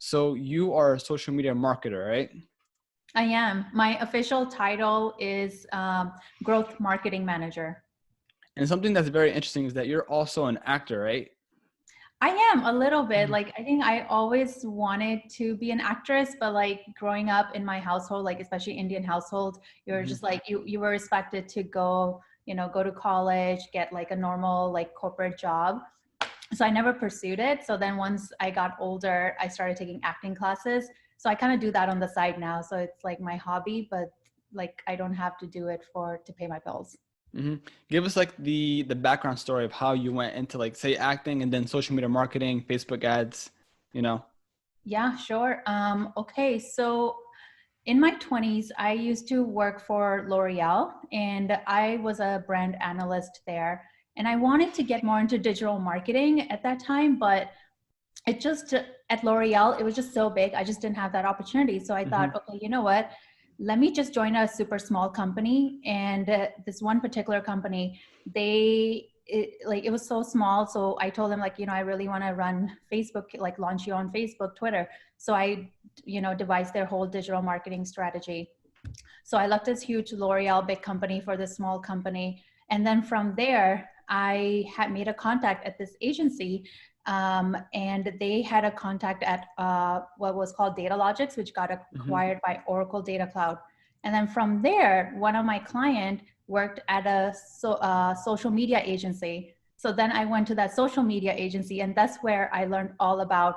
So you are a social media marketer, right? I am. My official title is Growth Marketing Manager. And something that's very interesting is that you're also an actor, right? I am a little bit. Mhm. Like, I think I always wanted to be an actress, but like growing up in my household, like especially Indian household, you're Mhm. just like you were expected to go, go to college, get like a normal like corporate job. So I never pursued it. So then once I got older, I started taking acting classes. So I kind of do that on the side now. So it's like my hobby, but like I don't have to do it to pay my bills. Mhm. Give us like the background story of how you went into like say acting and then social media marketing, Facebook ads, you know. Yeah, sure. Okay, so in my 20s, I used to work for L'Oreal and I was a brand analyst there. And I wanted to get more into digital marketing at that time, but it just at L'Oreal, it was just so big. I just didn't have that opportunity. So I thought, Mhm. okay, you know what? Let me just join a super small company. And this one particular company, it was so small. So I told them like, I really want to run Facebook, like launch you on Facebook, Twitter. So I, devised their whole digital marketing strategy. So I left this huge L'Oreal big company for this small company. And then from there, I had made a contact at this agency, and they had a contact at what was called Datalogics, which got Mhm. acquired by Oracle Data Cloud. And then from there, one of my client worked at a social media agency. So then I went to that social media agency, and that's where I learned all about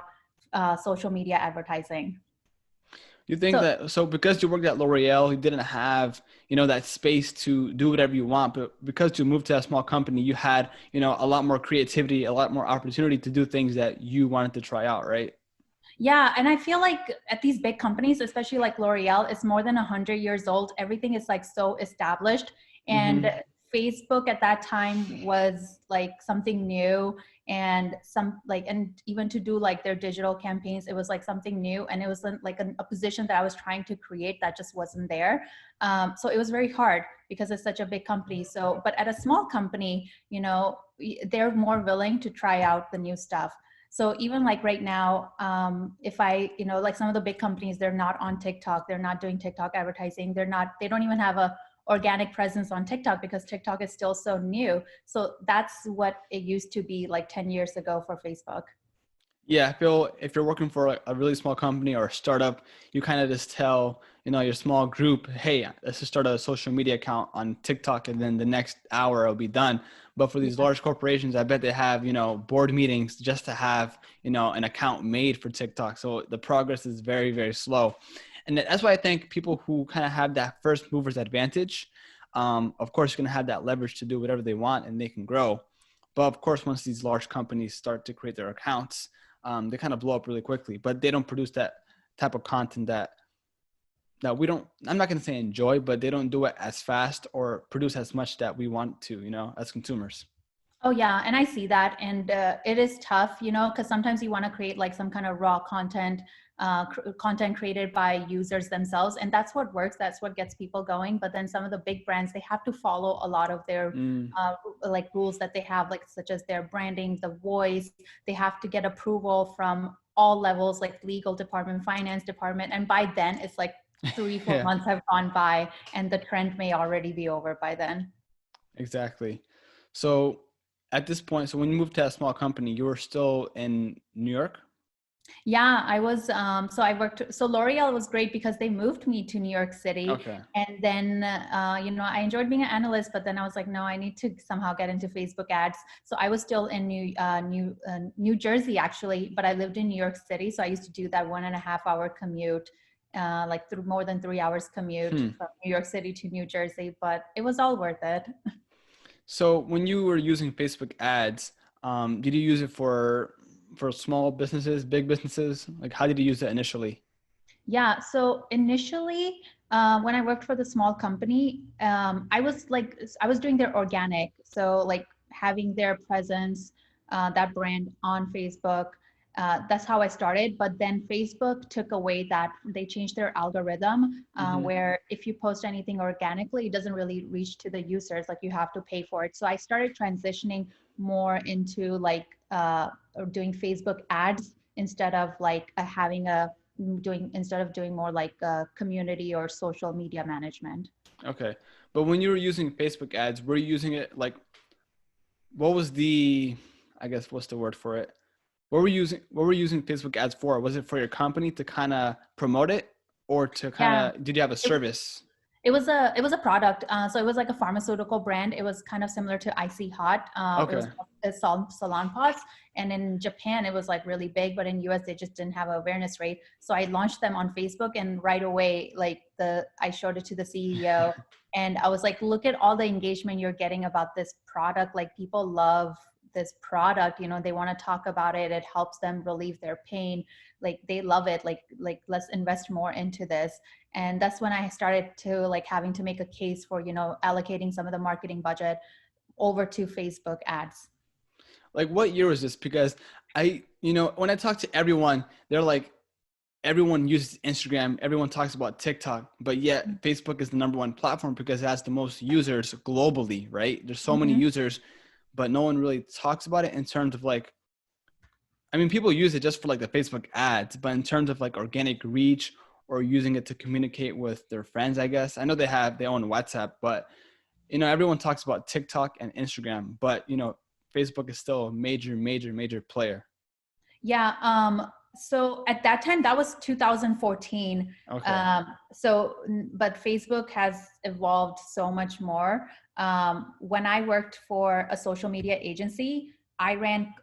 social media advertising. You think So that so because you worked at L'Oreal, you didn't have, that space to do whatever you want, but because you moved to a small company, you had, a lot more creativity, a lot more opportunity to do things that you wanted to try out, right? yeah, and I feel like at these big companies, especially like L'Oreal, it's more than 100 years old. Everything is like so established. And Mm-hmm. Facebook at that time was like something new, and and even to do like their digital campaigns, it was like something new. And it was like a position that I was trying to create that just wasn't there. So it was very hard because it's such a big company. So, but at a small company, they're more willing to try out the new stuff. So even like right now, if I, like some of the big companies, they're not on TikTok, they're not doing TikTok advertising, they don't even have a organic presence on TikTok because TikTok is still so new. So that's what it used to be like 10 years ago for Facebook. Yeah, I feel if you're working for a really small company or a startup, you kind of just tell, your small group, hey, let's just start a social media account on TikTok and then the next hour it'll be done. But for these Yeah. large corporations, I bet they have, board meetings just to have, an account made for TikTok. So the progress is very, very slow. And that's why I think people who kind of have that first mover's advantage, of course, are going to have that leverage to do whatever they want and they can grow. But of course, once these large companies start to create their accounts, they kind of blow up really quickly, but they don't produce that type of content that we don't, I'm not going to say enjoy, but they don't do it as fast or produce as much that we want to, as consumers. Oh yeah, and I see that, and it is tough, because sometimes you want to create like some kind of raw content, content created by users themselves, and that's what works. That's what gets people going. But then some of the big brands, they have to follow a lot of their Mm, like rules that they have, like such as their branding, the voice. They have to get approval from all levels, like legal department, finance department, and by then it's like 3, 4 yeah, months have gone by, and the trend may already be over by then. exactly. So at this point, so when you moved to a small company, you were still in New York? Yeah, I was, so I worked, so L'Oreal was great because they moved me to New York City. Okay. And then, I enjoyed being an analyst, but then I was like, no, I need to somehow get into Facebook ads. So I was still in New Jersey actually, but I lived in New York City. So I used to do that 1.5 hour commute, like through more than 3 hours commute Hmm. from New York City to New Jersey, but it was all worth it. So when you were using Facebook ads, did you use it for small businesses, big businesses? Like how did you use it initially? Yeah. So initially, when I worked for the small company, I was doing their organic. So like having their presence, that brand on Facebook. That's how I started. But then Facebook took away that they changed their algorithm, Hmm. where if you post anything organically, it doesn't really reach to the users. Like you have to pay for it. So I started transitioning more into like doing Facebook ads instead of like instead of doing more like community or social media management. Okay. But when you were using Facebook ads, were you using it like, what was the, I guess, what's the word for it? What were you using Facebook ads for? Was it for your company to kind of promote it, or to kind Yeah. of, did you have a service? It was a product. So it was like a pharmaceutical brand. It was kind of similar to Icy Hot. It was Okay. Salon Pots. And in Japan, it was like really big, but in US, they just didn't have awareness rate. So I launched them on Facebook, and right away, like I showed it to the CEO, and I was like, look at all the engagement you're getting about this product. Like, people love this product, they want to talk about it. It helps them relieve their pain. Like, they love it. Like let's invest more into this. And that's when I started to like having to make a case for allocating some of the marketing budget over to Facebook ads. Like, what year was this? Because when I talk to everyone, they're like, everyone uses Instagram, everyone talks about TikTok, but yet Facebook is the number one platform because it has the most users globally, right? There's so many Mm-hmm. users, but no one really talks about it in terms of like, I mean, people use it just for like the Facebook ads, but in terms of like organic reach or using it to communicate with their friends, I guess. I know they own WhatsApp, but everyone talks about TikTok and Instagram, but Facebook is still a major, major, major player. Yeah. So at that time, that was 2014. Okay. But Facebook has evolved so much more. When I worked for a social media agency, I ran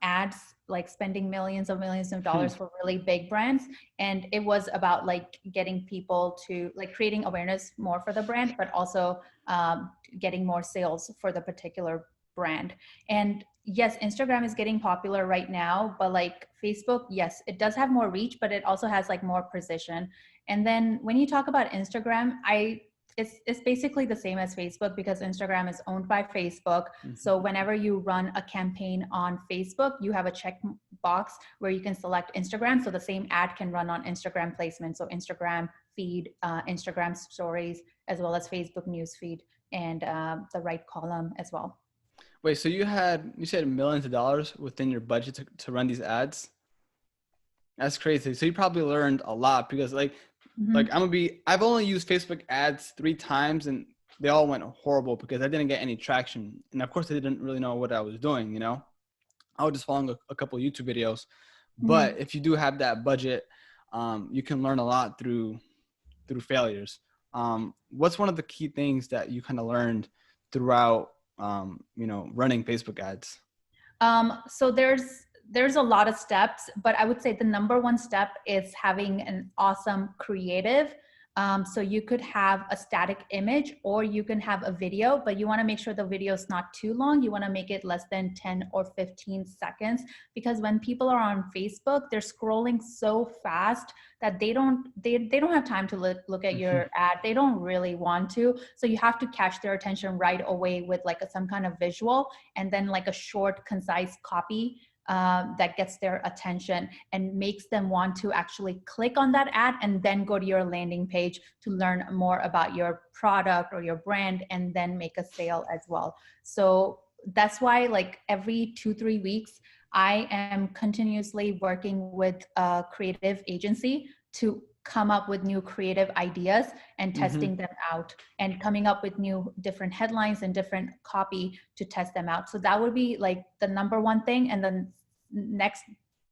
ads, like spending millions of dollars for really big brands. And it was about like getting people to like creating awareness more for the brand, but also getting more sales for the particular brand. And yes, Instagram is getting popular right now, but like Facebook, yes, it does have more reach, but it also has like more precision. And then when you talk about Instagram, it's basically the same as Facebook because Instagram is owned by Facebook. Mm-hmm. So whenever you run a campaign on Facebook, you have a check box where you can select Instagram. So the same ad can run on Instagram placement. So Instagram feed, Instagram stories, as well as Facebook news feed, and the right column as well. Wait, so you said millions of dollars within your budget to run these ads? That's crazy. So you probably learned a lot because I've only used Facebook ads 3 times and they all went horrible because I didn't get any traction. And of course I didn't really know what I was doing, I was just following a couple of YouTube videos. But if you do have that budget, you can learn a lot through failures. What's one of the key things that you kind of learned throughout running Facebook ads? So there's a lot of steps, but I would say the number one step is having an awesome creative. So you could have a static image or you can have a video, but you want to make sure the video is not too long. You want to make it less than 10 or 15 seconds, because when people are on Facebook, they're scrolling so fast that they don't have time to look at your ad. They don't really want to. So you have to catch their attention right away with like some kind of visual, and then like a short, concise copy that gets their attention and makes them want to actually click on that ad and then go to your landing page to learn more about your product or your brand and then make a sale as well. So that's why like every 2-3 weeks, I am continuously working with a creative agency to come up with new creative ideas and testing them out and coming up with new different headlines and different copy to test them out. So that would be like the number one thing. And then next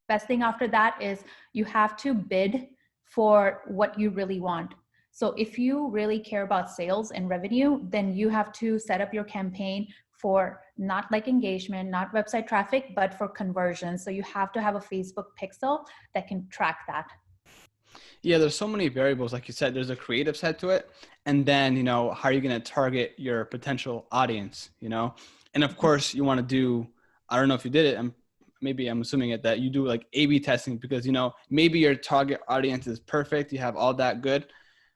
best thing after that is you have to bid for what you really want. So if you really care about sales and revenue, then you have to set up your campaign for not like engagement, not website traffic, but for conversion. So you have to have a Facebook pixel that can track that. Yeah, there's so many variables. Like you said, there's a creative side to it. And then, how are you going to target your potential audience, And of course, you want to do, I don't know if you did it, I'm assuming it, that you do like A/B testing because, maybe your target audience is perfect. You have all that good,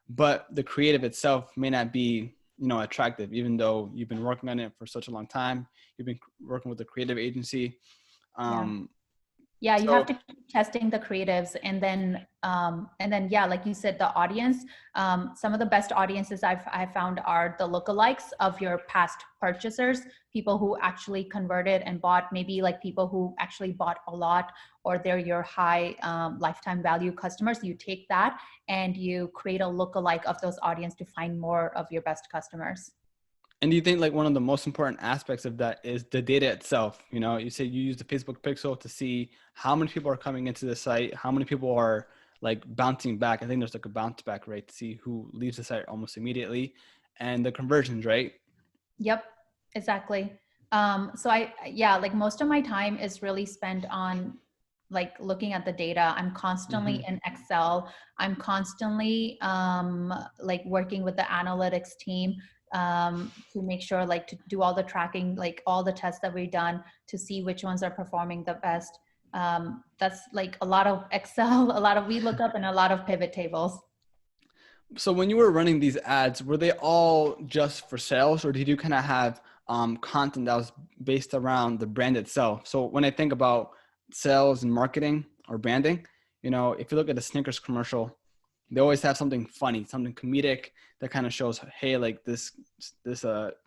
but the creative itself may not be, attractive, even though you've been working on it for such a long time. You've been working with a creative agency. Yeah, you have So to keep testing the creatives, and then yeah, like you said, the audience. Some of the best audiences I've found are the lookalikes of your past purchasers, people who actually converted and bought, maybe like people who actually bought a lot, or they're your high lifetime value customers. You take that and you create a lookalike of those audience to find more of your best customers. and do you think like one of the most important aspects of that is the data itself? You know, you say you use the Facebook pixel to see how many people are coming into the site, how many people are like bouncing back. I think there's like a bounce back rate to see who leaves the site almost immediately, and the conversions, right? Yep, exactly. So yeah, like most of my time is really spent on like looking at the data. I'm constantly Mm-hmm. in Excel. I'm constantly like working with the analytics team to make sure like to do all the tracking, like all the tests that we've done to see which ones are performing the best. That's like a lot of Excel, a lot of VLOOKUP, and a lot of pivot tables. So when you were running these ads, were they all just for sales, or did you kind of have content that was based around the brand itself? So when I think about sales and marketing or branding, you know, if you look at the Snickers commercial, they always have something funny, something comedic that kind of shows, hey, like this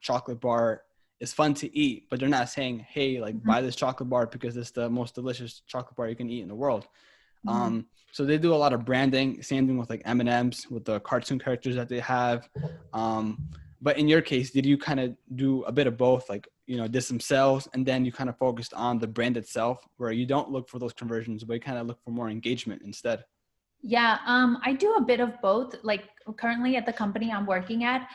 chocolate bar is fun to eat, but they're not saying, hey, like Mhm, buy this chocolate bar because it's the most delicious chocolate bar you can eat in the world. mhm. So they do a lot of branding, same thing with like M&Ms with the cartoon characters that they have. But in your case, did you kind of do a bit of both, like, you know, did some sales and then you kind of focused on the brand itself where you don't look for those conversions, but you kind of look for more engagement instead? Yeah, I do a bit of both. Like currently at the company I'm working at,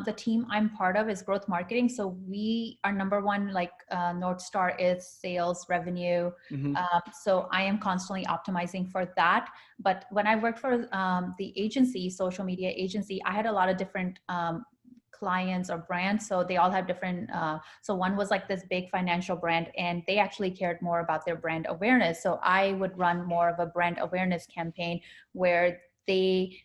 the team I'm part of is growth marketing. So we are number one, like North Star is sales revenue. Mm-hmm. So I am constantly optimizing for that. But when I worked for the agency, social media agency, I had a lot of different clients or brands. So they all have different. So one was like this big financial brand, and they actually cared more about their brand awareness. So I would run more of a brand awareness campaign where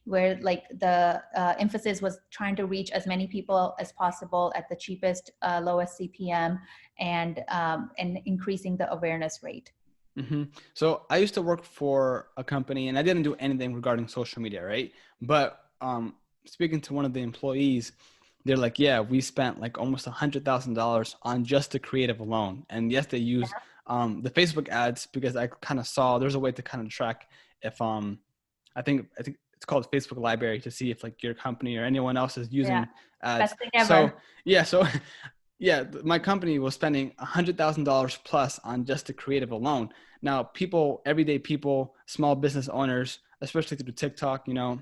where like the emphasis was trying to reach as many people as possible at the cheapest, lowest CPM, and increasing the awareness rate. Mm-hmm. So I used to work for a company and I didn't do anything regarding social media, right? But speaking to one of the employees, they're like, yeah, we spent like almost $100,000 on just the creative alone. And yes, they use the Facebook ads because I kind of saw there's a way to kind of track if I think it's called Facebook Library to see if like your company or anyone else is Yeah, using ads. best thing So ever. yeah, so yeah, my company was spending $100,000 plus on just the creative alone. Now, people, everyday people, small business owners, especially through TikTok, you know,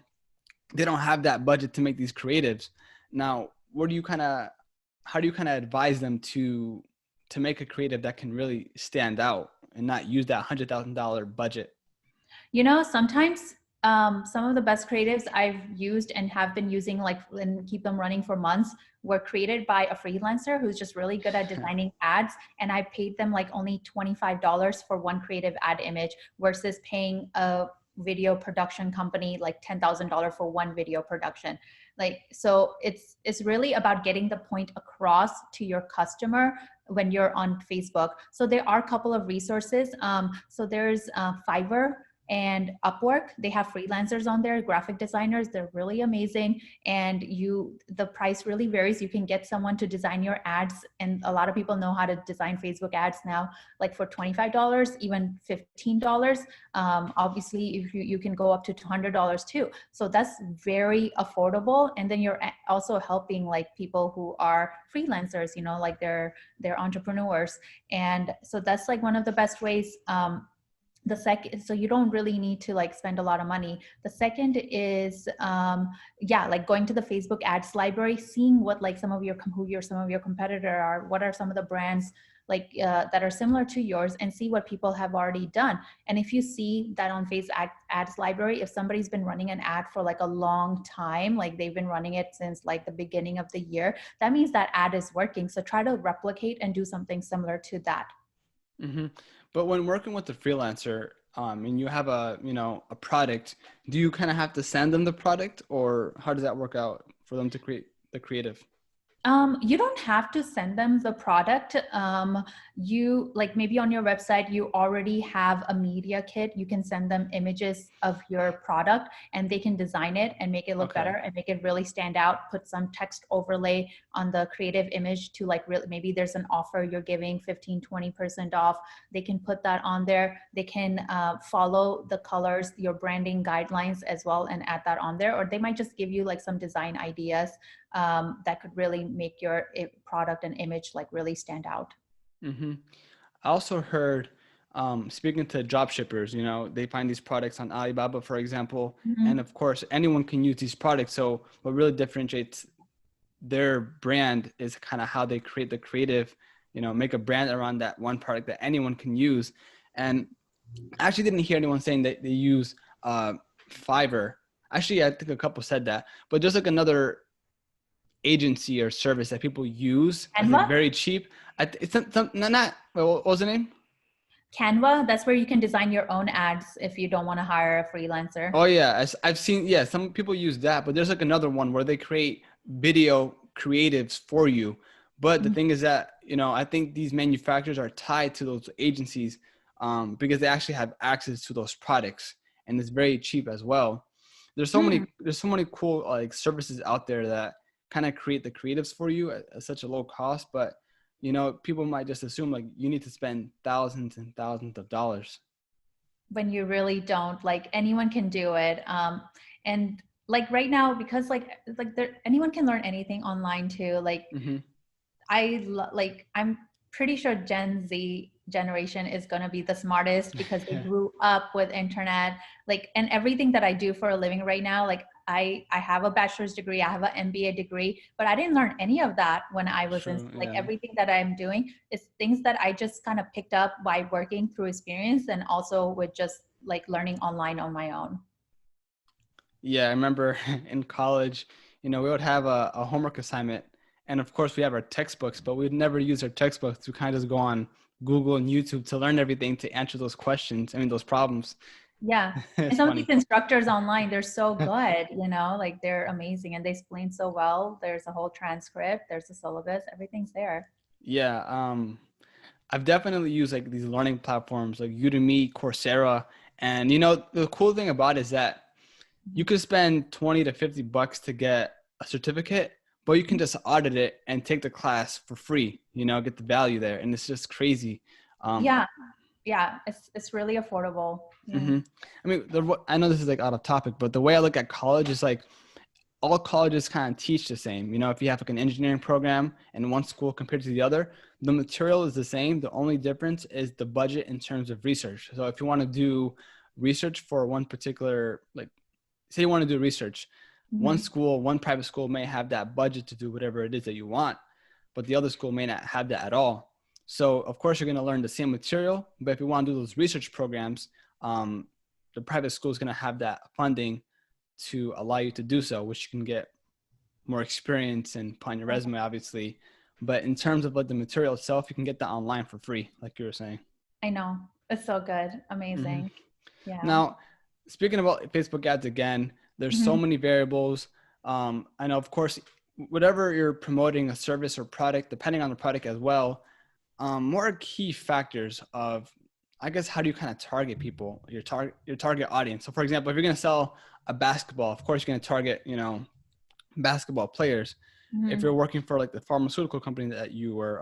they don't have that budget to make these creatives. Now, what do you kind of, how do you kind of advise them to make a creative that can really stand out and not use that $100,000 budget? You know, sometimes some of the best creatives I've used and have been using, like, and keep them running for months, were created by a freelancer who's just really good at designing ads. And I paid them like only $25 for one creative ad image versus paying a video production company like $10,000 for one video production. Like, so it's really about getting the point across to your customer when you're on Facebook. So there are a couple of resources. So there's Fiverr and Upwork. They have freelancers on there, graphic designers. They're really amazing. And the price really varies. You can get someone to design your ads. And a lot of people know how to design Facebook ads now, like for $25, even $15. Obviously, if you can go up to $200 too. So that's very affordable. And then you're also helping like people who are freelancers, you know, like they're entrepreneurs. And so that's like one of the best ways. The second, so you don't really need to like spend a lot of money. The second is yeah, like going to the Facebook ads library, seeing what like some of your competitor are, what are some of the brands like that are similar to yours, and see what people have already done. And if you see that on Facebook ads library, if somebody's been running an ad for like a long time, like they've been running it since like the beginning of the year, that means that ad is working. So try to replicate and do something similar to that. Mm-hmm. But when working with the freelancer, and you have a, you know, a product, do you kind of have to send them the product, or how does that work out for them to create the creative? You don't have to send them the product. You like maybe on your website, you already have a media kit. You can send them images of your product and they can design it and make it look Okay. better and make it really stand out. Put some text overlay on the creative image to like really, maybe there's an offer you're giving 15-20% off. They can put that on there. They can follow the colors, your branding guidelines as well, and add that on there. Or they might just give you like some design ideas that could really make your product and image like really stand out. Mm-hmm. I also heard, speaking to job shippers, they find these products on Alibaba, for example, and Mhm. of course, anyone can use these products. So what really differentiates their brand is kind of how they create the creative, make a brand around that one product that anyone can use. And I actually didn't hear anyone saying that they use Fiverr. Actually, I think a couple said that, but there's like another agency or service that people use as like Canva? very cheap. It's not what was the name? Canva, that's where you can design your own ads if you don't want to hire a freelancer. Oh yeah, I've seen. Yeah, some people use that, but there's like another one where they create video creatives for you. But the Mhm. thing is that I think these manufacturers are tied to those agencies because they actually have access to those products, and it's very cheap as well. Hmm. There's so many cool like services out there that kind of create the creatives for you at such a low cost, but people might just assume like you need to spend thousands and thousands of dollars. When you really don't, like anyone can do it. And like right now, because like there, anyone can learn anything online too. Like Hmm. like I'm pretty sure Gen Z generation is going to be the smartest because they grew up with internet, like, and everything that I do for a living right now, like I have a bachelor's degree, I have an MBA degree, but I didn't learn any of that when I was in, True. like, Yeah. everything that I'm doing is things that I just kind of picked up by working through experience and also with just like learning online on my own. Yeah, I remember in college, we would have a homework assignment, and of course we have our textbooks, but we'd never use our textbooks to kind of just go on Google and YouTube to learn everything to answer those questions. I mean, those problems. Yeah. And It's some of these funny. instructors online, they're so good, like they're amazing and they explain so well. There's a whole transcript, there's a syllabus, everything's there. Yeah, I've definitely used like these learning platforms like Udemy, Coursera, and the cool thing about it is that you could spend 20 to 50 bucks to get a certificate, but you can just audit it and take the class for free, get the value there. And it's just crazy. Um, Yeah. Yeah. It's really affordable. Yeah. mhm. I mean, I know this is like out of topic, but the way I look at college is like all colleges kind of teach the same. If you have like an engineering program in one school compared to the other, the material is the same. The only difference is the budget in terms of research. So if you want to do research for one particular, like, say you want to do research, Mhm. one private school may have that budget to do whatever it is that you want, but the other school may not have that at all. So of course you're going to learn the same material, but if you want to do those research programs, um, the private school is going to have that funding to allow you to do so, which you can get more experience and put on your resume, obviously. But in terms of like the material itself, you can get that online for free, like you were saying. I know. It's so good. Hmm. Amazing. Yeah. Now, speaking about Facebook ads again, there's so Mhm. many variables. I know, of course, whatever you're promoting a service or product, depending on the product as well, more key factors of, I guess, how do you kind of target people, your target audience. So, for example, if you're going to sell a basketball, of course, you're going to target, basketball players. If Mhm. you're working for like the pharmaceutical company that you were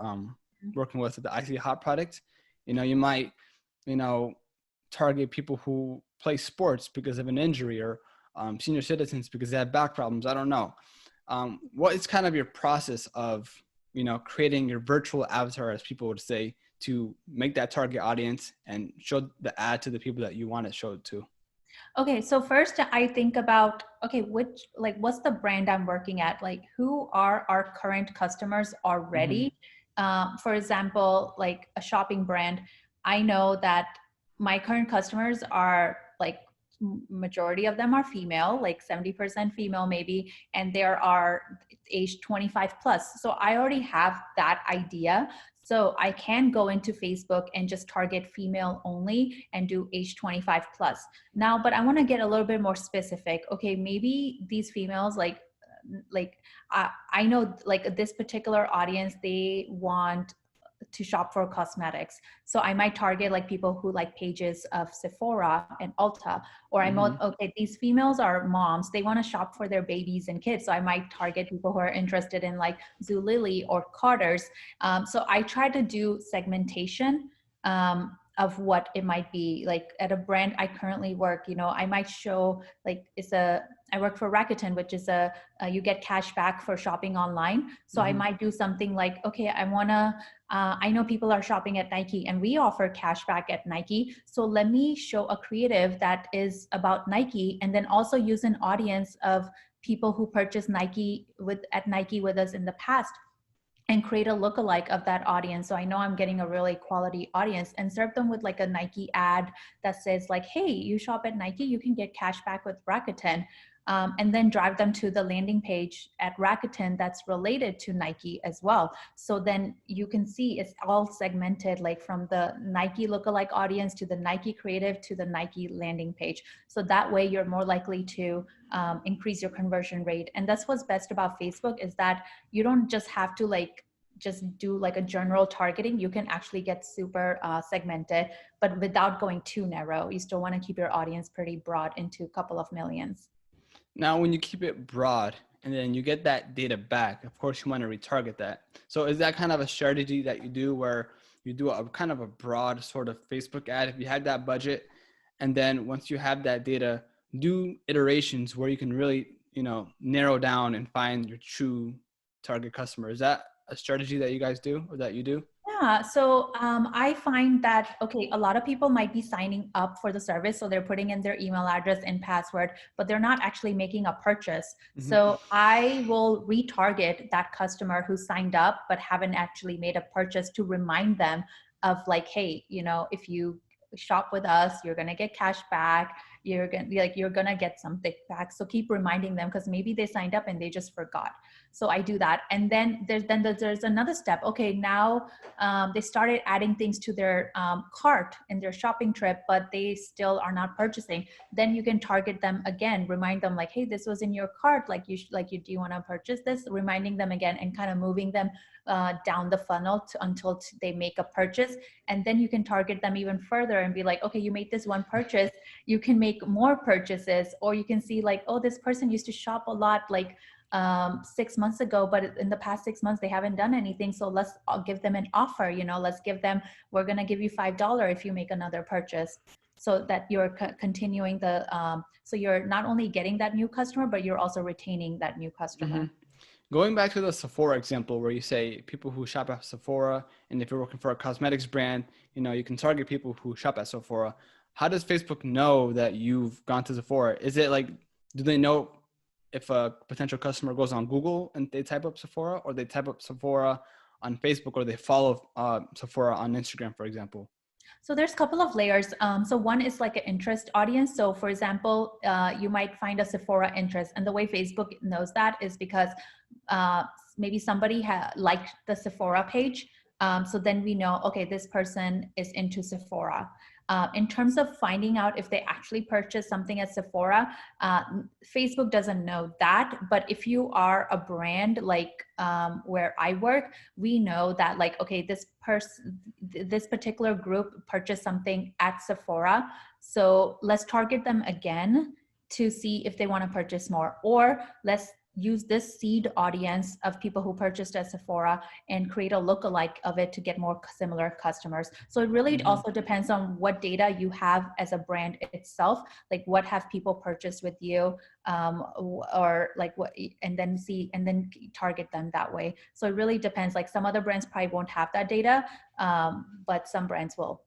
working with the IC Hot product, you might, you know, target people who play sports because of an injury or senior citizens because they have back problems. I don't know. What is kind of your process of, creating your virtual avatar, as people would say, to make that target audience and show the ad to the people that you want to show it to? Okay, so first I think about, okay, what's the brand I'm working at? Like, who are our current customers Mm-hmm. already? For example, like a shopping brand, I know that my current customers are like majority of them are female, like 70% female maybe, and there are age 25 plus. So I already have that idea. So I can go into Facebook and just target female only and do age 25 plus. Now, but I want to get a little bit more specific. Okay, maybe these females, like like, I know like this particular audience, they want to shop for cosmetics. So I might target like people who like pages of Sephora and Ulta, or I might, okay, these females are moms, they want to shop for their babies and kids. So I might target people who are interested in like Zulily or Carter's. So I try to do segmentation of what it might be. Like at a brand I currently work, you know, I might show like I work for Rakuten, which is you get cash back for shopping online. So I might do something like, okay, I know people are shopping at Nike and we offer cash back at Nike. So let me show a creative that is about Nike, and then also use an audience of people who purchased at Nike with us in the past, and create a lookalike of that audience. So I know I'm getting a really quality audience, and serve them with like a Nike ad that says like, hey, you shop at Nike, you can get cash back with Rakuten. And then drive them to the landing page at Rakuten that's related to Nike as well. So then you can see it's all segmented, like from the Nike lookalike audience to the Nike creative to the Nike landing page. So that way you're more likely to increase your conversion rate. And that's what's best about Facebook, is that you don't just have to like just do like a general targeting. You can actually get super segmented, but without going too narrow. You still want to keep your audience pretty broad into a couple of millions. Now, when you keep it broad and then you get that data back, of course, you want to retarget that. So is that kind of a strategy that you do, where you do a kind of a broad sort of Facebook ad if you had that budget, and then once you have that data, do iterations where you can really, narrow down and find your true target customer? Is that a strategy that you guys do, or that you do? Yeah, so I find that, okay, a lot of people might be signing up for the service. So they're putting in their email address and password, but they're not actually making a purchase. So I will retarget that customer who signed up but haven't actually made a purchase, to remind them of like, hey, if you shop with us, you're going to get cash back. You're going to get something back. So keep reminding them, because maybe they signed up and they just forgot. So I do that. And then there's another step. Okay, now they started adding things to their cart in their shopping trip, but they still are not purchasing. Then you can target them again, remind them like, hey, this was in your cart. Do you want to purchase this? Reminding them again, and kind of moving them down the funnel until they make a purchase. And then you can target them even further and be like, okay, you made this one purchase, you can make more purchases. Or you can see like, oh, this person used to shop a lot, like 6 months ago, but in the past 6 months they haven't done anything. So I'll give them an offer. We're going to give you $5 if you make another purchase. So that you're continuing so you're not only getting that new customer, but you're also retaining that new customer. Going back to the Sephora example, where you say people who shop at Sephora, and if you're working for a cosmetics brand, you can target people who shop at Sephora. How does Facebook know that you've gone to Sephora? Is it like, do they know if a potential customer goes on Google and they type up Sephora, or they type up Sephora on Facebook, or they follow Sephora on Instagram, for example? So there's a couple of layers. So one is like an interest audience. So for example, you might find a Sephora interest. And the way Facebook knows that is because maybe somebody liked the Sephora page. So then we know, okay, this person is into Sephora. In terms of finding out if they actually purchased something at Sephora, Facebook doesn't know that. But if you are a brand like where I work, we know that like, okay, this particular group purchased something at Sephora. So let's target them again to see if they want to purchase more, or let's use this seed audience of people who purchased at Sephora and create a lookalike of it to get more similar customers. So it really also depends on what data you have as a brand itself, like what have people purchased with you, or like what, and then target them that way. So it really depends. Like some other brands probably won't have that data, but some brands will.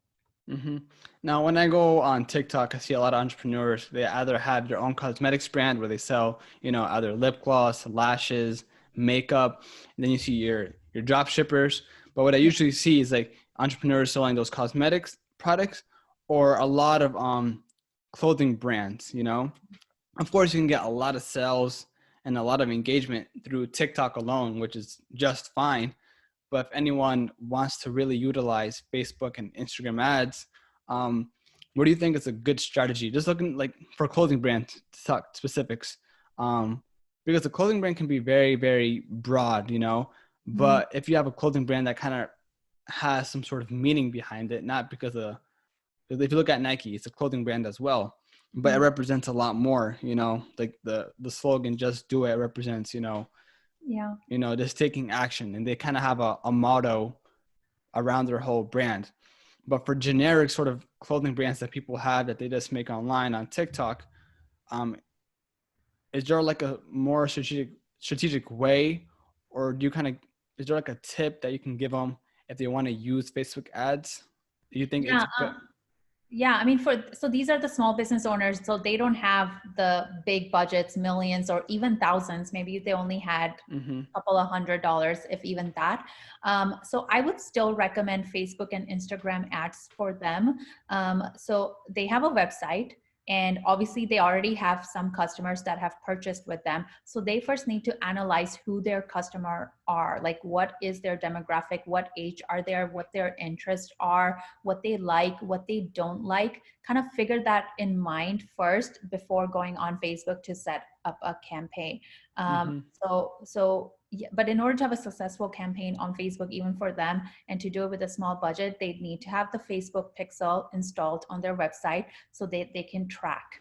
Now, when I go on TikTok, I see a lot of entrepreneurs. They either have their own cosmetics brand where they sell, either lip gloss, lashes, makeup, and then you see your drop shippers. But what I usually see is like entrepreneurs selling those cosmetics products, or a lot of clothing brands. Of course, you can get a lot of sales and a lot of engagement through TikTok alone, which is just fine. But if anyone wants to really utilize Facebook and Instagram ads, what do you think is a good strategy? Just looking like for clothing brands, to talk specifics. because the clothing brand can be very, very broad, you know, Mhm. but if you have a clothing brand that kind of has some sort of meaning behind it, not because of, if you look at Nike, it's a clothing brand as well, but it Mhm. represents a lot more, you know, like the slogan, just do it, represents, Yeah. just taking action. And they kind of have a motto around their whole brand. But for generic sort of clothing brands that people have that they just make online on TikTok, um, is there like a more strategic way, or do you kind of, is there like a tip that you can give them if they want to use Facebook ads? Do you think it's Yeah. good? Yeah, I mean, so these are the small business owners, so they don't have the big budgets, millions or even thousands. Maybe they only had Mm-hmm. a couple of $100, if even that. So I would still recommend Facebook and Instagram ads for them. So they have a website. And obviously, they already have some customers that have purchased with them. So they first need to analyze who their customer are, like what is their demographic, what age are they, what their interests are, what they like, what they don't like, kind of figure that in mind first before going on Facebook to set up a campaign. Mm-hmm. Yeah, but in order to have a successful campaign on Facebook, even for them, and to do it with a small budget, they need to have the Facebook pixel installed on their website so they can track.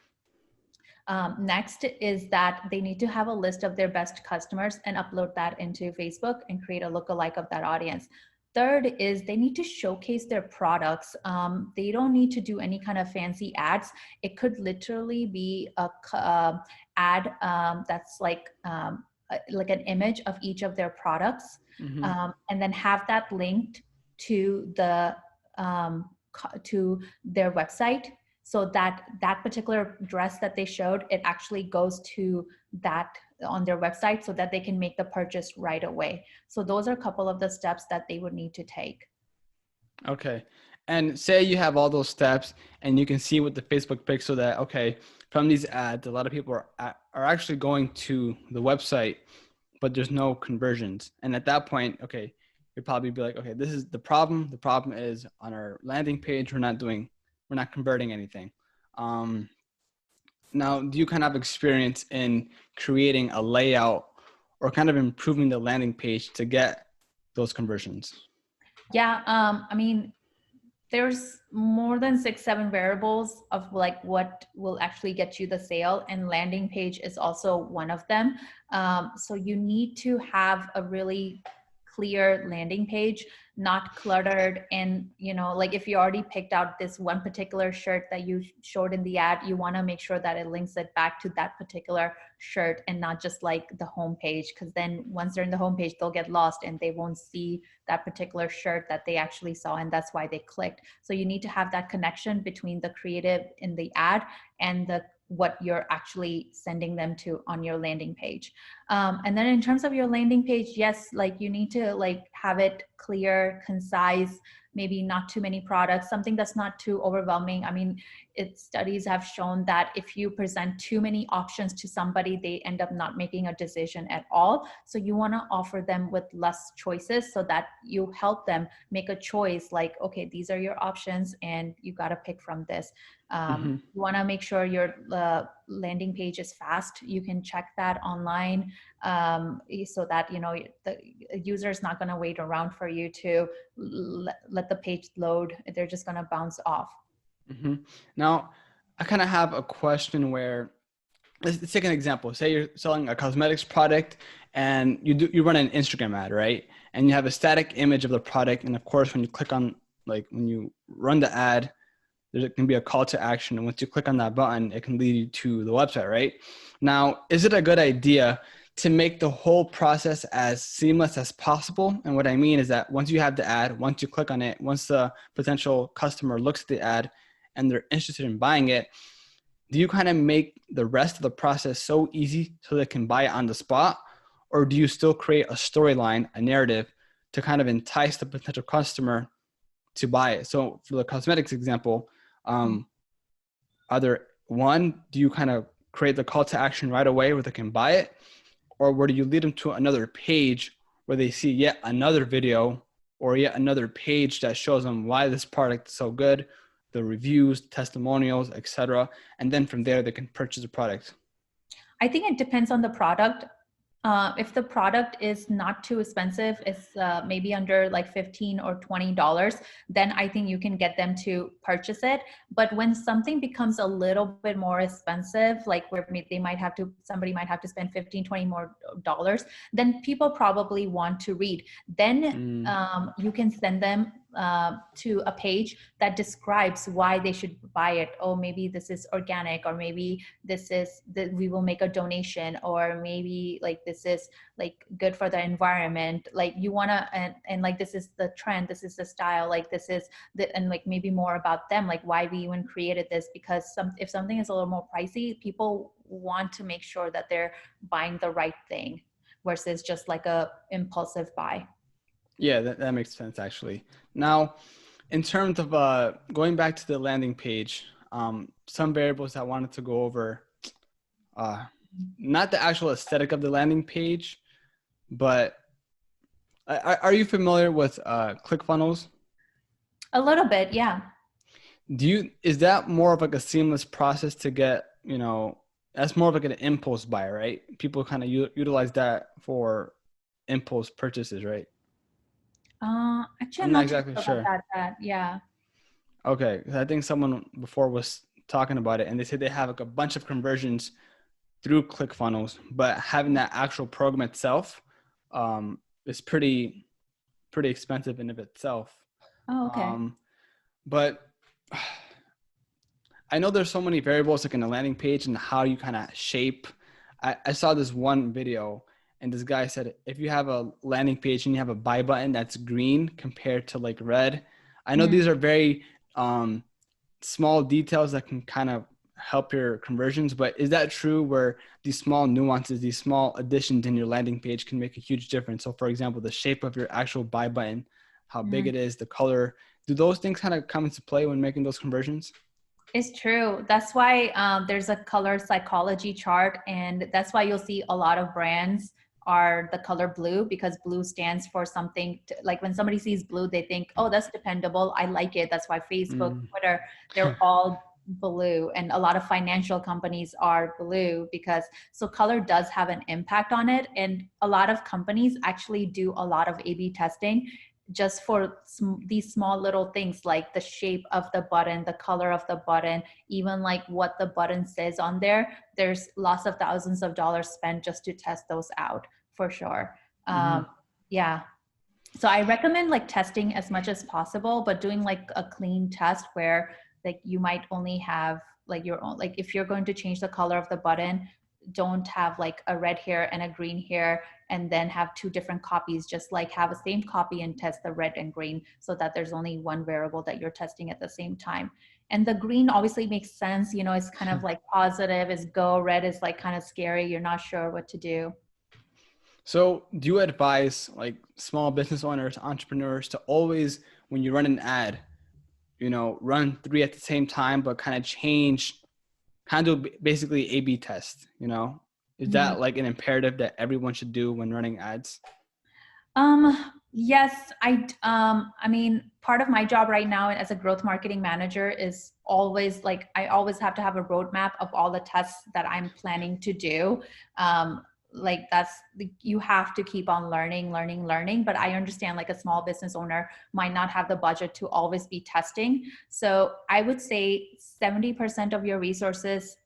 Next is that they need to have a list of their best customers and upload that into Facebook and create a lookalike of that audience. Third is they need to showcase their products. They don't need to do any kind of fancy ads. It could literally be a ad that's like an image of each of their products, Mm-hmm. and then have that linked to to their website, so that that particular dress that they showed, it actually goes to that on their website so that they can make the purchase right away. So those are a couple of the steps that they would need to take. Okay. And say you have all those steps and you can see with the Facebook pixel that, okay, from these ads, a lot of people are actually going to the website, but there's no conversions. And at that point, okay, you'd probably be like, okay, this is the problem. The problem is on our landing page, we're not converting anything. Um, Now, do you kind of have experience in creating a layout or kind of improving the landing page to get those conversions? Yeah, I mean, there's more than 6 7 variables of like what will actually get you the sale, and landing page is also one of them. So you need to have a really clear landing page, not cluttered. And like if you already picked out this one particular shirt that you showed in the ad, you want to make sure that it links it back to that particular shirt and not just like the home page, because then once they're in the home page, they'll get lost and they won't see that particular shirt that they actually saw, and that's why they clicked. So you need to have that connection between the creative in the ad and the what you're actually sending them to on your landing page. And then in terms of your landing page, yes, like you need to like have it clear, concise, maybe not too many products, something that's not too overwhelming. I mean, studies have shown that if you present too many options to somebody, they end up not making a decision at all. So you want to offer them with less choices so that you help them make a choice, like, okay, these are your options and you got to pick from this. Mm-hmm. You want to make sure your landing page is fast. You can check that online, so that the user is not going to wait around for you to let the page load. They're just going to bounce off. Mm-hmm. Now, I kind of have a question where, let's take an example. Say you're selling a cosmetics product and you run an Instagram ad, right? And you have a static image of the product. And of course, when you click on, like when you run the ad, there can be a call to action. And once you click on that button, it can lead you to the website, right? Now, is it a good idea to make the whole process as seamless as possible? And what I mean is that once you have the ad, once you click on it, once the potential customer looks at the ad and they're interested in buying it, do you kind of make the rest of the process so easy so they can buy it on the spot? Or do you still create a storyline, a narrative to kind of entice the potential customer to buy it? So for the cosmetics example, either one, do you kind of create the call to action right away where they can buy it? Or where do you lead them to another page where they see yet another video or yet another page that shows them why this product is so good, the reviews, testimonials, etc. And then from there, they can purchase the product. I think it depends on the product. If the product is not too expensive, it's maybe under like $15 or $20, then I think you can get them to purchase it. But when something becomes a little bit more expensive, like where somebody might have to spend 15, 20 more dollars, then people probably want to read. Then you can send them to a page that describes why they should buy it. Oh, maybe this is organic, or maybe this is that we will make a donation, or maybe like this is like good for the environment. Like you want to, and like this is the trend, this is the style, like this is the, and like maybe more about them, like why we even created this. Because if something is a little more pricey, people want to make sure that they're buying the right thing versus just like a impulsive buy. Yeah, that makes sense actually. Now, in terms of going back to the landing page, some variables I wanted to go over, not the actual aesthetic of the landing page, but are you familiar with ClickFunnels? A little bit, yeah. Is that more of like a seamless process to get, that's more of like an impulse buy, right? People kind of utilize that for impulse purchases, right? Actually, I'm I'm not not too exactly sure about sure. that. Yeah. Okay, 'cause I think someone before was talking about it, and they said they have like a bunch of conversions through ClickFunnels, but having that actual program itself is pretty expensive in of itself. Oh, okay. Um, but I know there's so many variables like in the landing page and how you kind of shape. I saw this one video, and this guy said if you have a landing page and you have a buy button that's green compared to like red. I know these are very small details that can kind of help your conversions, but is that true where these small nuances, these small additions in your landing page can make a huge difference? So for example, the shape of your actual buy button, how big it is, the color, do those things kind of come into play when making those conversions? It's true. That's why there's a color psychology chart, and that's why you'll see a lot of brands are the color blue, because blue stands for something like when somebody sees blue, they think, oh, that's dependable. I like it. That's why Facebook, Twitter, they're all blue, and a lot of financial companies are blue because so color does have an impact on it. And a lot of companies actually do a lot of A/B testing just for these small little things, like the shape of the button, the color of the button, even like what the button says on there. There's lots of thousands of dollars spent just to test those out, for sure. Yeah. So I recommend like testing as much as possible, but doing like a clean test where like you might only have like your own, like if you're going to change the color of the button, don't have like a red here and a green here and then have two different copies. Just like have a same copy and test the red and green so that there's only one variable that you're testing at the same time. And the green obviously makes sense, it's kind of like positive is go, red is like kind of scary, you're not sure what to do. So do you advise like small business owners, entrepreneurs to always, when you run an ad, run three at the same time, but kind of basically A/B test, Is that like an imperative that everyone should do when running ads? Yes, I mean, part of my job right now as a growth marketing manager is always like, I always have to have a roadmap of all the tests that I'm planning to do. Like you have to keep on learning, but I understand like a small business owner might not have the budget to always be testing. So I would say 70% of your resources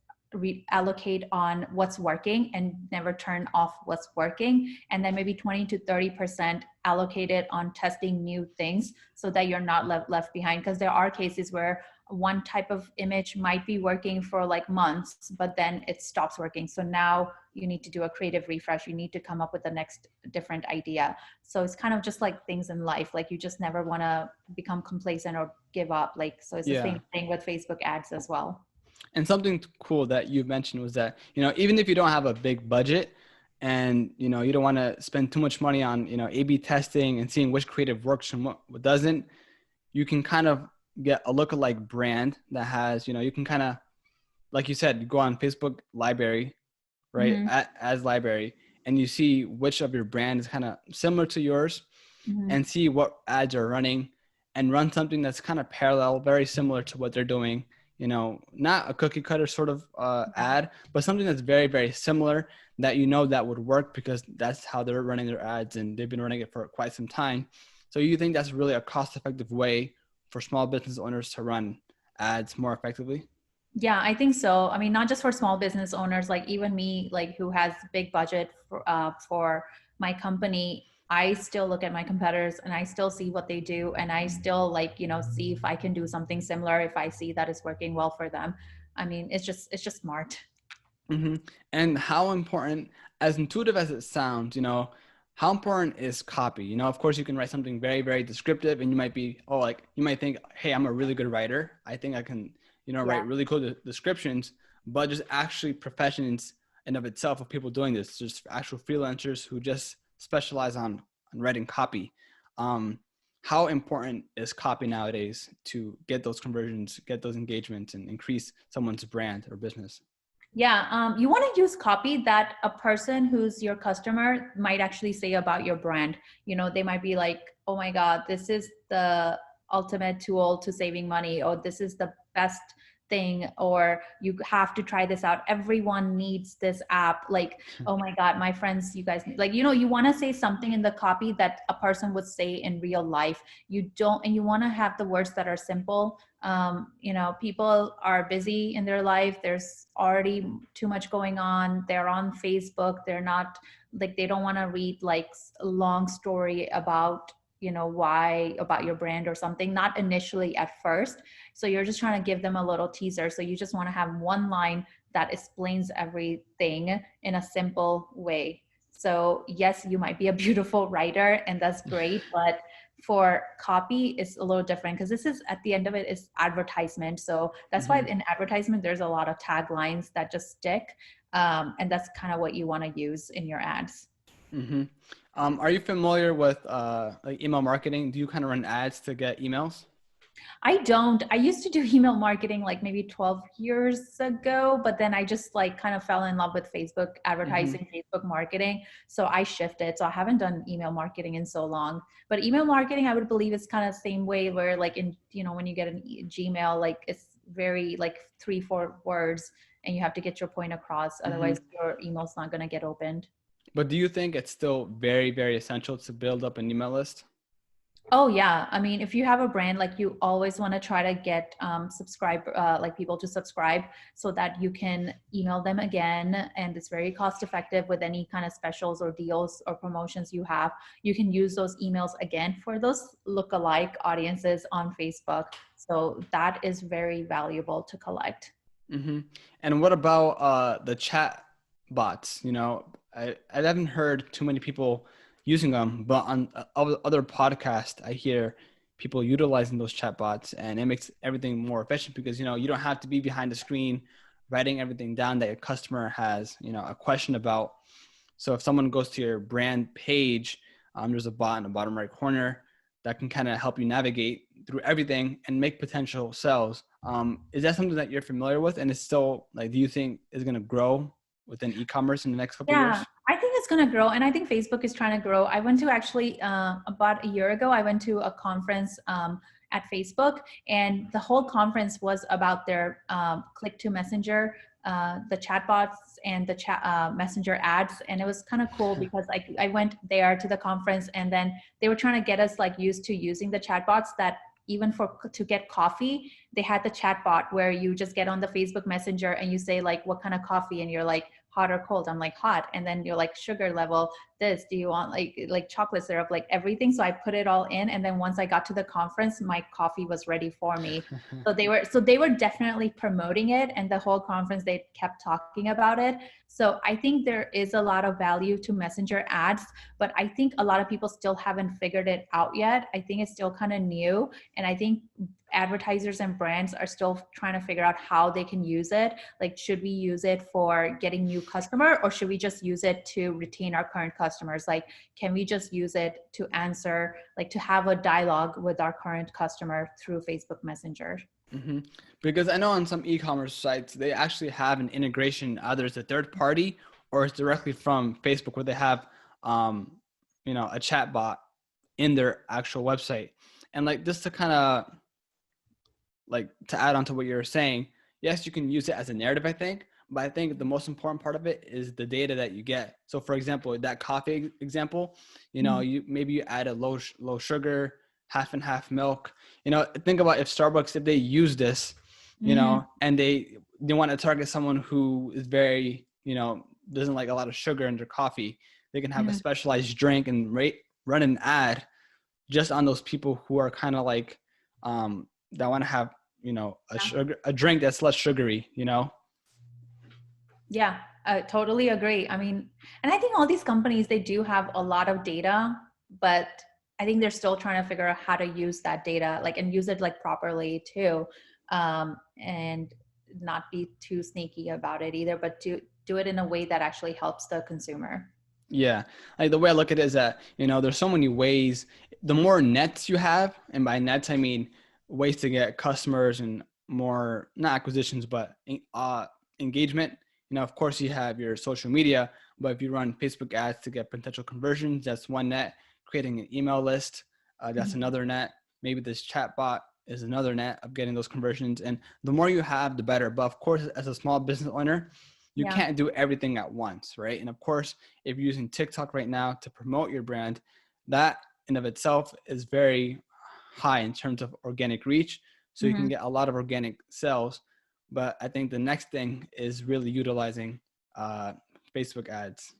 allocate on what's working and never turn off what's working, and then maybe 20 to 30% allocated on testing new things so that you're not left behind. Because there are cases where one type of image might be working for like months, but then it stops working. So now you need to do a creative refresh. You need to come up with the next different idea. So it's kind of just like things in life. Like you just never want to become complacent or give up. Like, so it's the same thing with Facebook ads as well. And something cool that you mentioned was that, even if you don't have a big budget and, you don't want to spend too much money on, A/B testing and seeing which creative works and what doesn't, you can kind of get a lookalike brand that has, you can kind of, like you said, you go on Facebook library, right? As library, and you see which of your brand is kind of similar to yours and see what ads are running and run something that's kind of parallel, very similar to what they're doing. not a cookie cutter sort of ad, but something that's very, very similar that that would work because that's how they're running their ads and they've been running it for quite some time. So you think that's really a cost-effective way for small business owners to run ads more effectively? Yeah, I think so. I mean, not just for small business owners, like even me, like who has big budget for my company, I still look at my competitors and I still see what they do. And I still like, see if I can do something similar if I see that it's working well for them. I mean, it's just smart. Mm-hmm. And how important, as intuitive as it sounds, how important is copy? Of course, you can write something very, very descriptive, and you might be, like you might think, hey, I'm a really good writer. I think I can, Yeah. write really cool descriptions. But just actually professions in of itself of people doing this, just actual freelancers who just specialize on writing copy. Um, how important is copy nowadays to get those conversions, get those engagements, and increase someone's brand or business? Yeah, you want to use copy that a person who's your customer might actually say about your brand. They might be like, oh my God, this is the ultimate tool to saving money, or this is the best thing, or you have to try this out. Everyone needs this app. Like, oh my God, my friends, you guys, like, you want to say something in the copy that a person would say in real life. And you want to have the words that are simple. People are busy in their life. There's already too much going on. They're on Facebook. They're not like, they don't want to read like a long story about why about your brand or something, not initially at first. So you're just trying to give them a little teaser. So you just want to have one line that explains everything in a simple way. So yes, you might be a beautiful writer and that's great, but for copy it's a little different because this is, at the end of it, is advertisement. So that's why Mm-hmm. in advertisement there's a lot of taglines that just stick, and that's kind of what you want to use in your ads. Mm-hmm. Are you familiar with like email marketing? Do you kind of run ads to get emails? I don't. I used to do email marketing like maybe 12 years ago, but then I just like kind of fell in love with Facebook Mm-hmm. advertising, Facebook marketing. So I shifted. So I haven't done email marketing in so long. But email marketing, I would believe, is kind of the same way where like in, when you get an Gmail, like it's very like 3-4 words and you have to get your point across. Mm-hmm. Otherwise your email's not going to get opened. But do you think it's still very, very essential to build up an email list? Oh yeah, I mean, if you have a brand, like you always want to try to get like people to subscribe so that you can email them again, and it's very cost effective with any kind of specials or deals or promotions you have. You can use those emails again for those lookalike audiences on Facebook. So that is very valuable to collect. Mm-hmm. And what about the chat bots? I haven't heard too many people using them, but on other podcasts, I hear people utilizing those chat bots, and it makes everything more efficient because you don't have to be behind the screen writing everything down that your customer has a question about. So if someone goes to your brand page, there's a bot in the bottom right corner that can kind of help you navigate through everything and make potential sales. Is that something that you're familiar with? And it's still like, do you think is going to grow within e-commerce in the next couple of Yeah, years? I think it's going to grow. And I think Facebook is trying to grow. I went to actually, about a year ago, I went to a conference at Facebook, and the whole conference was about their click to messenger, the chatbots and the chat messenger ads. And it was kind of cool because I went there to the conference, and then they were trying to get us like used to using the chatbots that even to get coffee, they had the chatbot where you just get on the Facebook Messenger and you say like, what kind of coffee? And you're like, hot or cold. I'm like, hot. And then you're like, sugar level this, do you want like chocolate syrup, like everything. So I put it all in, and then once I got to the conference, my coffee was ready for me. So they were definitely promoting it, and the whole conference they kept talking about it. So I think there is a lot of value to messenger ads, but I think a lot of people still haven't figured it out yet. I think it's still kind of new, and I think advertisers and brands are still trying to figure out how they can use it. Like, should we use it for getting new customer, or should we just use it to retain our current customers? Like, can we just use it to answer, like to have a dialogue with our current customer through Facebook Messenger? Mm-hmm. Because I know on some e-commerce sites, they actually have an integration, either it's a third party or it's directly from Facebook, where they have, a chat bot in their actual website. And like, just to kind of like to add on to what you're saying, yes, you can use it as a narrative, I think, but I think the most important part of it is the data that you get. So for example, that coffee example, you know, you add a low sugar, half and half milk. You know, think about if Starbucks, if they use this, you know, and they want to target someone who is very, you know, doesn't like a lot of sugar in their coffee, they can have a specialized drink and run an ad just on those people who are kind of like that want to have, you know, a drink that's less sugary, you know. Yeah, I totally agree. I mean, and I think all these companies, they do have a lot of data, but I think they're still trying to figure out how to use that data, like, and use it like properly too, and not be too sneaky about it either, but to do it in a way that actually helps the consumer. Yeah, like the way I look at it is that, you know, there's so many ways. The more nets you have, and by nets I mean ways to get customers and more, not acquisitions, but engagement. You know, of course you have your social media, but if you run Facebook ads to get potential conversions, that's one net. Creating an email list, that's another net. Maybe this chat bot is another net of getting those conversions. And the more you have, the better. But of course, as a small business owner, you can't do everything at once, right? And of course, if you're using TikTok right now to promote your brand, that in of itself is very high in terms of organic reach. So you can get a lot of organic sales. But I think the next thing is really utilizing Facebook ads.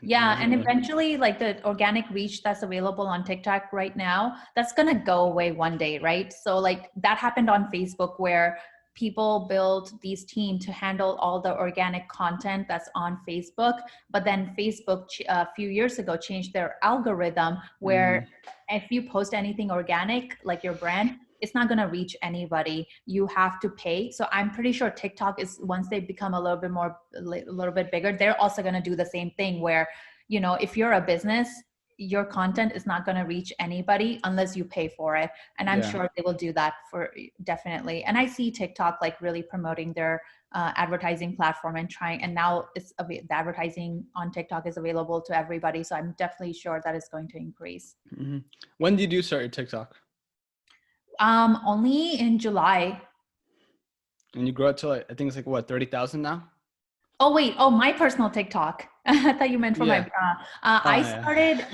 Yeah, and eventually, like the organic reach that's available on TikTok right now, that's gonna go away one day, right? So like that happened on Facebook where people build these teams to handle all the organic content that's on Facebook, but then Facebook a few years ago changed their algorithm where if you post anything organic, like your brand, it's not going to reach anybody. You have to pay. So I'm pretty sure TikTok is, once they become a little bit bigger, they're also going to do the same thing where, you know, if you're a business, your content is not going to reach anybody unless you pay for it. And I'm sure they will do that for definitely. And I see TikTok like really promoting their advertising platform and trying, and now the advertising on TikTok is available to everybody. So I'm definitely sure that it's going to increase. When did you start your TikTok? Only in July. And you grew up to like, I think it's like what, 30,000 now? Oh, wait. Oh, my personal TikTok. I thought you meant for my, I started,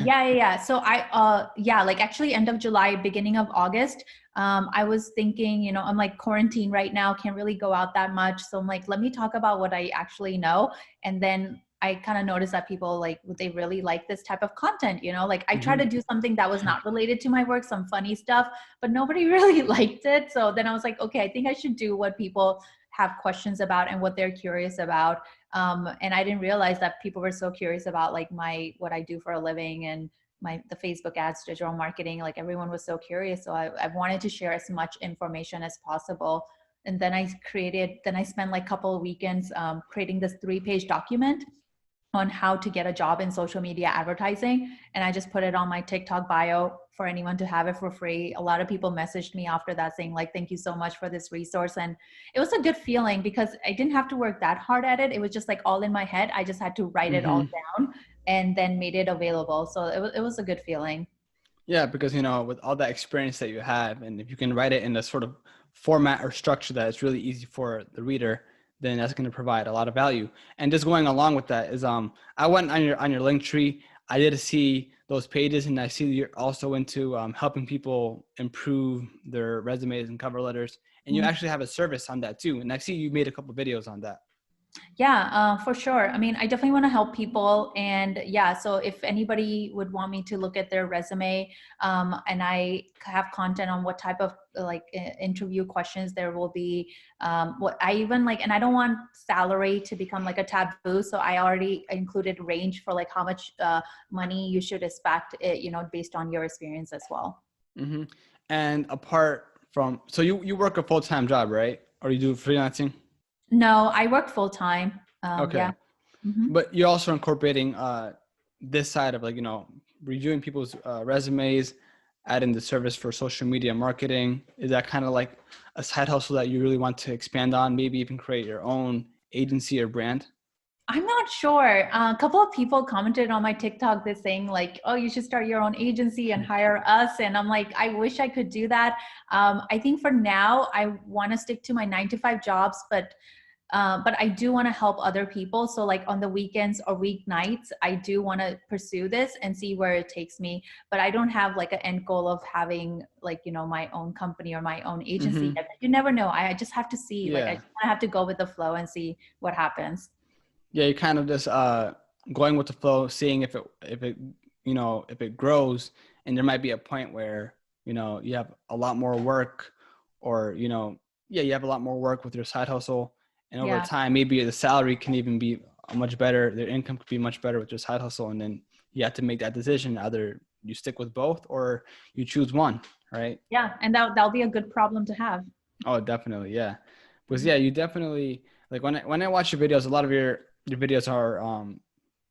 So like actually end of July, beginning of August, I was thinking, you know, I'm like quarantine right now, can't really go out that much. So I'm like, let me talk about what I actually know. And then I kind of noticed that people like, they really like this type of content, you know, like I tried to do something that was not related to my work, some funny stuff, but nobody really liked it. So then I was like, okay, I think I should do what people have questions about and what they're curious about. And I didn't realize that people were so curious about like what I do for a living and the Facebook ads, digital marketing, like everyone was so curious. So I wanted to share as much information as possible. And then I spent like a couple of weekends creating this 3-page document on how to get a job in social media advertising. And I just put it on my TikTok bio for anyone to have it for free. A lot of people messaged me after that saying like, thank you so much for this resource. And it was a good feeling because I didn't have to work that hard at it. It was just like all in my head. I just had to write it all down and then made it available. So it was a good feeling. Yeah, because, you know, with all that experience that you have, and if you can write it in a sort of format or structure that is really easy for the reader, then that's going to provide a lot of value. And just going along with that is, I went on your link tree. I did see those pages, and I see you're also into helping people improve their resumes and cover letters. And you actually have a service on that too. And I see you made a couple of videos on that. Yeah, for sure. I mean, I definitely want to help people. And yeah, so if anybody would want me to look at their resume, and I have content on what type of like interview questions there will be, what I even like, and I don't want salary to become like a taboo. So I already included range for like how much money you should expect, you know, based on your experience as well. And apart from, so you work a full-time job, right? Or you do freelancing? No, I work full time. Okay. Yeah. But you're also incorporating this side of like, you know, reviewing people's resumes, adding the service for social media marketing. Is that kind of like a side hustle that you really want to expand on? Maybe even create your own agency or brand? I'm not sure. A couple of people commented on my TikTok, they're saying like, oh, you should start your own agency and hire us. And I'm like, I wish I could do that. I think for now, I want to stick to my 9 to 5 jobs, but I do want to help other people. So like on the weekends or weeknights, I do want to pursue this and see where it takes me. But I don't have like an end goal of having like, you know, my own company or my own agency. Mm-hmm. You never know. I just have to see, like, I Yeah. just have to go with the flow and see what happens. Yeah, you're kind of just going with the flow, seeing if it if it grows, and there might be a point where you have a lot more work, or yeah, you have a lot more work with your side hustle, and over Yeah. time maybe the salary can even be much better, their income could be much better with your side hustle, and then you have to make that decision, either you stick with both or you choose one, right? Yeah. And that'll be a good problem to have. Oh, definitely, yeah. Because yeah, you definitely, like, when I watch your videos, a lot of your videos are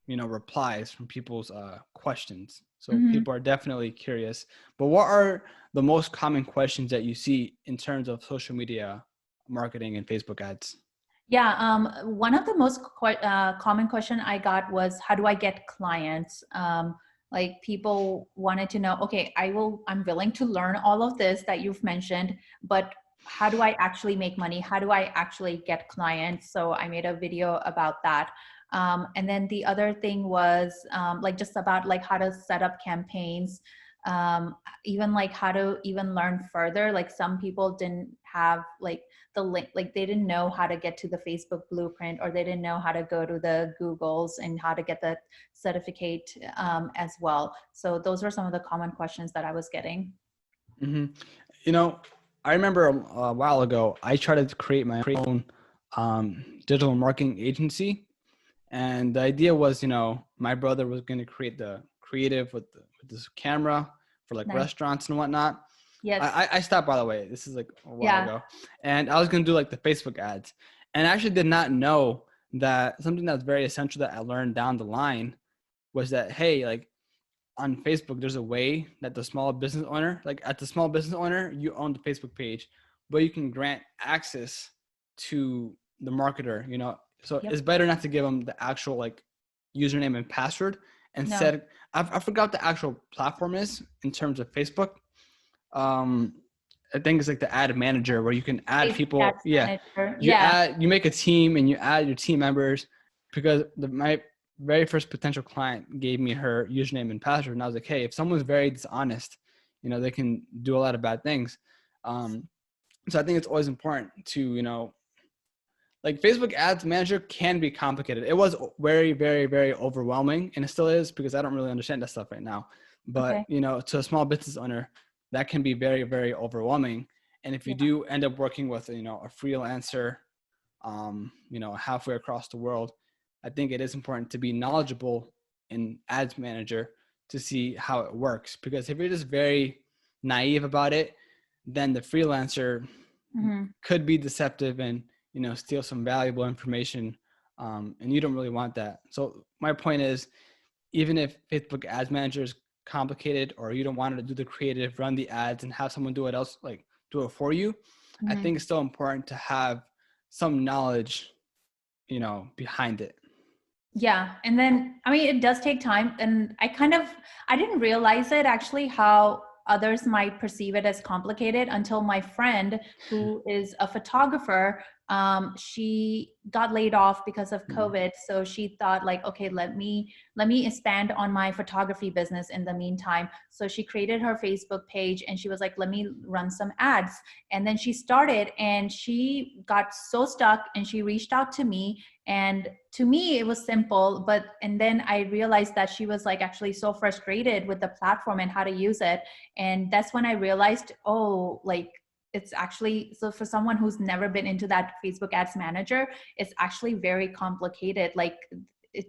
replies from people's questions. So Mm-hmm. people are definitely curious. But what are the most common questions that you see in terms of social media marketing and Facebook ads? Yeah, one of the most common question I got was, how do I get clients? Like people wanted to know, okay, I'm willing to learn all of this that you've mentioned, but how do I actually make money? How do I actually get clients? So I made a video about that. And then the other thing was like just about like how to set up campaigns, even like how to even learn further. Like some people didn't have like the link, like they didn't know how to get to the Facebook blueprint, or they didn't know how to go to the Googles and how to get the certificate as well. So those were some of the common questions that I was getting. hmm You know, I remember a while ago, I tried to create my own digital marketing agency. And the idea was, my brother was going to create the creative with this camera for like Nice. restaurants and whatnot. Yes. I stopped, by the way. This is like a while Yeah. ago. And I was going to do like the Facebook ads. And I actually did not know that something that's very essential that I learned down the line was that, hey, like on Facebook, there's a way that the small business owner, like at the small business owner, you own the Facebook page, but you can grant access to the marketer. So Yep. it's better not to give them the actual like username and password. No. Instead, I forgot what the actual platform is in terms of Facebook. um I think it's like the ad manager where you can add Facebook people. Ads Yeah, Manager. Yeah. you make a team and you add your team members, because my very first potential client gave me her username and password, and I was like, hey, if someone's very dishonest, they can do a lot of bad things. So I think it's always important to like Facebook Ads Manager can be complicated. It was very, very, very overwhelming, and it still is, because I don't really understand that stuff right now. But Okay. to a small business owner, that can be very, very overwhelming. And if you Yeah. do end up working with a freelancer, halfway across the world, I think it is important to be knowledgeable in Ads Manager to see how it works. Because if you're just very naive about it, then the freelancer Mm-hmm. could be deceptive and steal some valuable information, and you don't really want that. So my point is, even if Facebook Ads Manager is complicated, or you don't want to do the creative, run the ads, and have someone do it else, like do it for you, I Mm-hmm. think it's still important to have some knowledge, behind it. Yeah. And then, I mean, it does take time. And I didn't realize it actually, how others might perceive it as complicated, until my friend, who is a photographer, she got laid off because of Mhm. COVID. So she thought like, okay, let me expand on my photography business in the meantime. So she created her Facebook page and she was like, let me run some ads. And then she started and she got so stuck and she reached out to me. And to me, it was simple, and then I realized that she was like actually so frustrated with the platform and how to use it. And that's when I realized, oh, like it's actually, so for someone who's never been into that Facebook Ads Manager, it's actually very complicated, like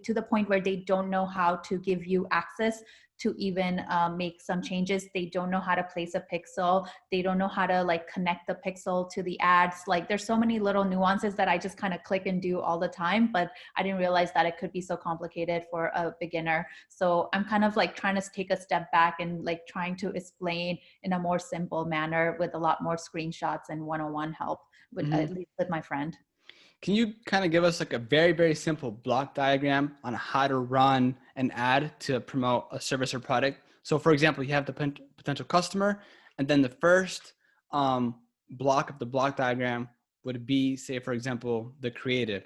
to the point where they don't know how to give you access to even make some changes. They don't know how to place a pixel. They don't know how to like connect the pixel to the ads. Like there's so many little nuances that I just kind of click and do all the time, but I didn't realize that it could be so complicated for a beginner. So I'm kind of like trying to take a step back and like trying to explain in a more simple manner with a lot more screenshots and one-on-one help with, Mhm. at least with my friend. Can you kind of give us like a very, very simple block diagram on how to run an ad to promote a service or product? So for example, you have the potential customer, and then the first block of the block diagram would be, say, for example, the creative.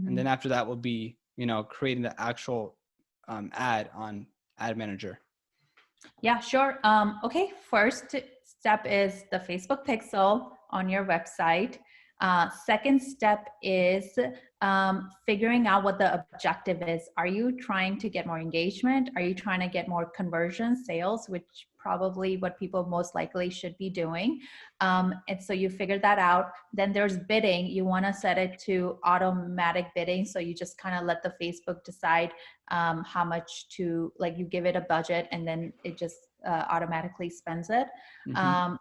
And then after that will be, creating the actual ad on Ad Manager. Yeah, sure. Okay, first step is the Facebook pixel on your website. Second step is figuring out what the objective is. Are you trying to get more engagement? Are you trying to get more conversion sales, which probably what people most likely should be doing? And so you figure that out. Then there's bidding. You want to set it to automatic bidding. So you just kind of let the Facebook decide how much to, like, you give it a budget and then it just automatically spends it.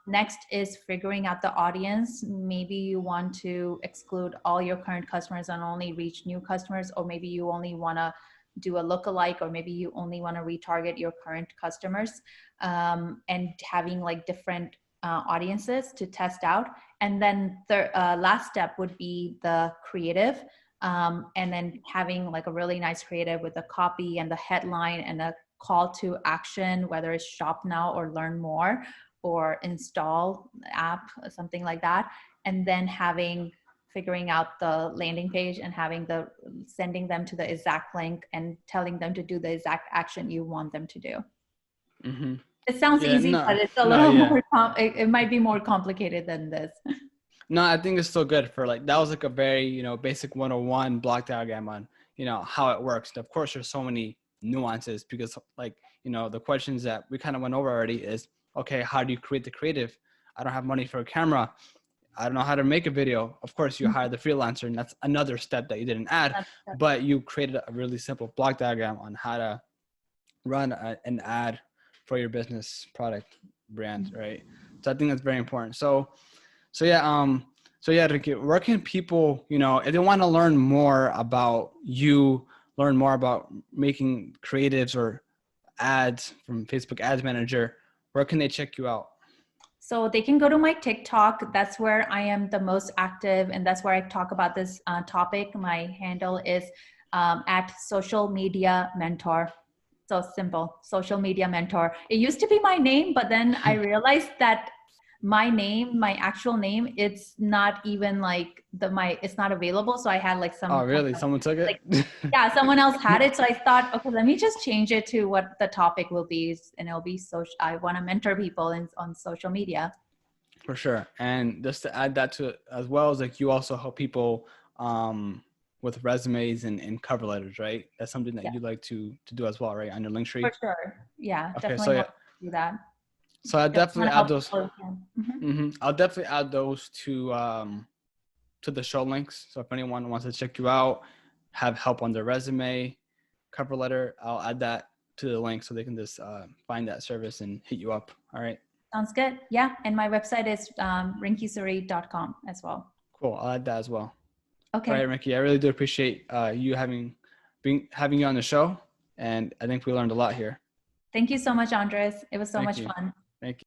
Next is figuring out the audience. Maybe you want to exclude all your current customers and only reach new customers, or maybe you only want to do a lookalike, or maybe you only want to retarget your current customers, and having like different audiences to test out. And then the last step would be the creative. And then having like a really nice creative with the copy and the headline and a call to action, whether it's shop now or learn more or install app, something like that. And then figuring out the landing page and sending them to the exact link and telling them to do the exact action you want them to do. It sounds easy, but it's a little more, it might be more complicated than this. No, I think it's still good for like, that was like a very, basic 101 block diagram on, how it works. And of course, there's so many nuances because like, the questions that we kind of went over already is, okay, how do you create the creative? I don't have money for a camera. I don't know how to make a video. Of course, you hire the freelancer, and that's another step that you didn't add, but you created a really simple block diagram on how to run an ad for your business product brand, right? So I think that's very important. So yeah, Rinki, where can people, if they want to learn more about you, learn more about making creatives or ads from Facebook Ads Manager, where can they check you out? So they can go to my TikTok. That's where I am the most active, and that's where I talk about this topic. My handle is at Social Media Mentor. So simple, Social Media Mentor. It used to be my name, but then I realized that my name, my actual name, it's not even like it's not available. So I had like some. Oh, really? Someone took it? Like, yeah, someone else had it. So I thought, okay, let me just change it to what the topic will be. And it'll be I want to mentor people on social media. For sure. And just to add that to it as well, as like you also help people with resumes and cover letters, right? That's something that you like to do as well, right? On your link tree. For sure. Yeah, okay, definitely do that. So I definitely add those. I'll definitely add those to the show links. So if anyone wants to check you out, have help on their resume, cover letter, I'll add that to the link so they can just find that service and hit you up. All right. Sounds good. Yeah. And my website is rinkisuri.com as well. Cool. I'll add that as well. Okay. All right, Rinki, I really do appreciate you having you on the show. And I think we learned a lot here. Thank you so much, Andres. It was so much fun. Thank you.